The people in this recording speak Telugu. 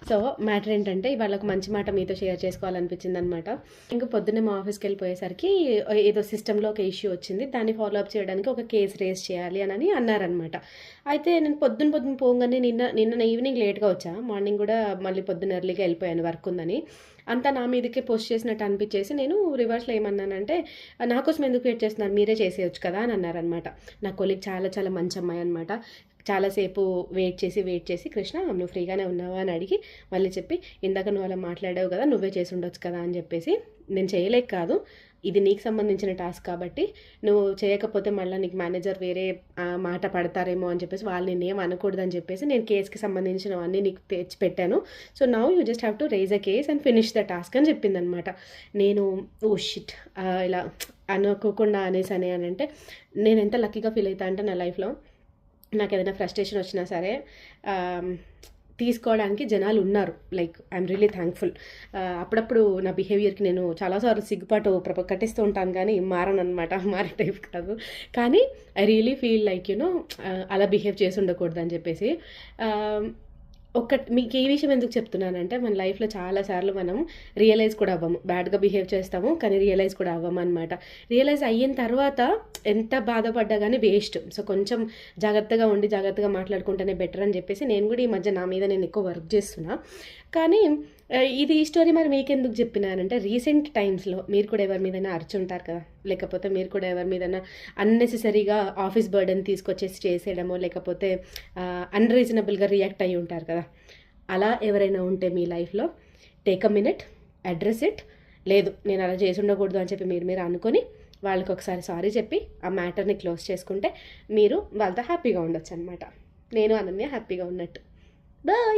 సో మ్యాటర్ ఏంటంటే ఇవాళ ఒక మంచి మాట మీతో షేర్ చేసుకోవాలనిపించింది అనమాట. ఇంకా పొద్దున్నే మా ఆఫీస్కి వెళ్ళిపోయేసరికి ఏదో సిస్టంలో ఒక ఇష్యూ వచ్చింది, దాన్ని ఫాలో అప్ చేయడానికి ఒక కేసు రేస్ చేయాలి అని అన్నారనమాట. అయితే నేను పొద్దున పోగానే నిన్న ఈవినింగ్ లేట్గా వచ్చా, మార్నింగ్ కూడా మళ్ళీ పొద్దున్న ఎర్లీగా వెళ్ళిపోయాను వర్క్ ఉందని. అంతా నా మీదకే పోస్ట్ చేసినట్టు అనిపించేసి నేను రివర్స్లో ఏమన్నానంటే, నా కోసం ఎందుకు వెయిట్ చేస్తున్నారు, మీరే చేసేయచ్చు కదా అని అన్నారనమాట. నా కొలీగ్ చాలా చాలా మంచి అమ్మాయి అనమాట. చాలాసేపు వెయిట్ చేసి కృష్ణ నువ్వు ఫ్రీగానే ఉన్నావా అని అడిగి మళ్ళీ చెప్పి, ఇందాక నువ్వు అలా మాట్లాడావు కదా, నువ్వే చేసి ఉండొచ్చు కదా అని చెప్పేసి, నేను చేయలేక కాదు, ఇది నీకు సంబంధించిన టాస్క్ కాబట్టి నువ్వు చేయకపోతే మళ్ళీ నీకు మేనేజర్ వేరే మాట పడతారేమో అని చెప్పేసి వాళ్ళు నేనేం అనకూడదని చెప్పేసి నేను కేసుకి సంబంధించినవన్నీ నీకు తెచ్చి పెట్టాను. So now you just have to raise a case and finish the task అని చెప్పిందనమాట. నేను ఓ షిట్ ఇలా అనుకోకుండా అనేసని అని అంటే నేను ఎంత లక్కీగా ఫీల్ అవుతా అంటే నా లైఫ్లో నాకు ఏదైనా ఫ్రస్ట్రేషన్ వచ్చినా సరే తీసుకోవడానికి జనాలు ఉన్నారు. Like I'm really thankful. అప్పుడప్పుడు నా బిహేవియర్కి నేను చాలాసార్లు సిగ్గుపాటు కట్టిస్తూ ఉంటాను, కానీ మారనమాట, మారే టైప్ కాదు. కానీ ఐ రియలీ ఫీల్ లైక్ అలా బిహేవ్ చేసి ఉండకూడదు అని చెప్పేసి. మీకు ఈ విషయం ఎందుకు చెప్తున్నానంటే, మన లైఫ్లో చాలాసార్లు మనం రియలైజ్ కూడా అవ్వము, బ్యాడ్గా బిహేవ్ చేస్తాము కానీ రియలైజ్ కూడా అవ్వము అనమాట. రియలైజ్ అయిన తర్వాత ఎంత బాధపడ్డా కానీ వేస్ట్. సో కొంచెం జాగ్రత్తగా ఉండి జాగ్రత్తగా మాట్లాడుకుంటేనే బెటర్ అని చెప్పేసి నేను కూడా ఈ మధ్య నా మీద నేను ఎక్కువ వర్క్ చేస్తున్నా. కానీ ఈ స్టోరీ మరి మీకెందుకు చెప్పినానంటే, రీసెంట్ టైమ్స్లో మీరు కూడా ఎవరి మీదైనా అరుచుంటారు కదా, లేకపోతే మీరు కూడా ఎవరి మీదైనా అన్నెసెసరీగా ఆఫీస్ బర్డెన్ తీసుకొచ్చేసి చేసేయడమో, లేకపోతే అన్రీజనబుల్గా రియాక్ట్ అయ్యి ఉంటారు కదా. అలా ఎవరైనా ఉంటే మీ లైఫ్లో take a minute, address it. లేదు నేను అలా చేసి ఉండకూడదు అని చెప్పి మీరు అనుకొని వాళ్ళకి ఒకసారి సారీ చెప్పి ఆ మ్యాటర్ని క్లోజ్ చేసుకుంటే మీరు వాళ్ళతో హ్యాపీగా ఉండొచ్చు అనమాట. నేను అనన్య హ్యాపీగా ఉన్నట్టు. బాయ్.